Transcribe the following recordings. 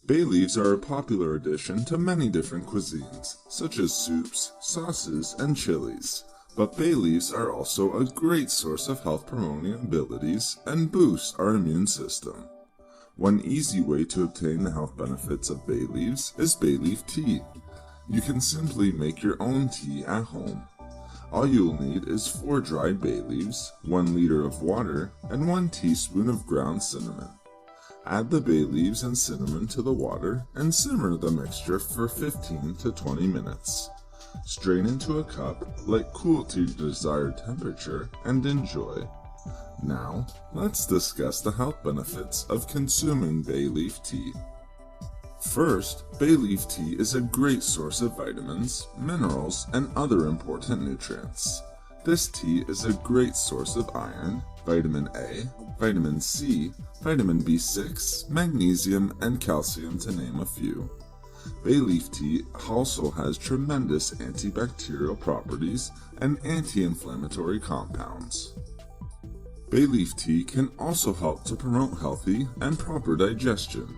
Bay leaves are a popular addition to many different cuisines, such as soups, sauces, and chilies. But bay leaves are also a great source of health-promoting abilities and boost our immune system. One easy way to obtain the health benefits of bay leaves is bay leaf tea. You can simply make your own tea at home. All you'll need is 4 dried bay leaves, 1 liter of water, and 1 teaspoon of ground cinnamon. Add the bay leaves and cinnamon to the water and simmer the mixture for 15 to 20 minutes. Strain into a cup, let cool to your desired temperature, and enjoy. Now, let's discuss the health benefits of consuming bay leaf tea. First, bay leaf tea is a great source of vitamins, minerals, and other important nutrients. This tea is a great source of iron, vitamin A, vitamin C, vitamin B6, magnesium, and calcium, to name a few. Bay leaf tea also has tremendous antibacterial properties and anti-inflammatory compounds. Bay leaf tea can also help to promote healthy and proper digestion.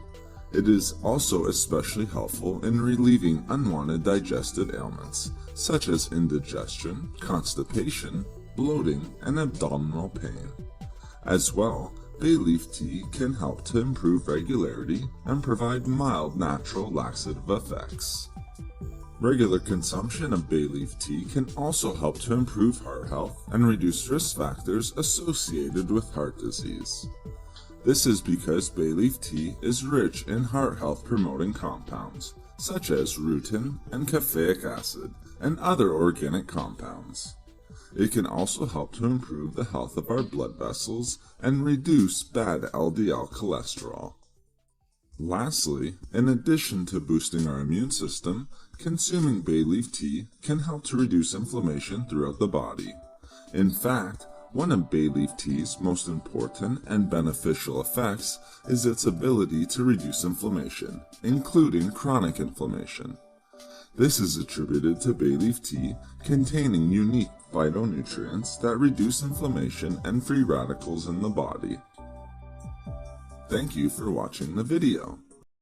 It is also especially helpful in relieving unwanted digestive ailments, such as indigestion, constipation, bloating, and abdominal pain. As well, bay leaf tea can help to improve regularity and provide mild natural laxative effects. Regular consumption of bay leaf tea can also help to improve heart health and reduce risk factors associated with heart disease. This is because bay leaf tea is rich in heart health promoting compounds, such as rutin and caffeic acid, and other organic compounds. It can also help to improve the health of our blood vessels and reduce bad LDL cholesterol. Lastly, in addition to boosting our immune system, consuming bay leaf tea can help to reduce inflammation throughout the body. In fact, one of bay leaf tea's most important and beneficial effects is its ability to reduce inflammation, including chronic inflammation. This is attributed to bay leaf tea containing unique phytonutrients that reduce inflammation and free radicals in the body. Thank you for watching the video.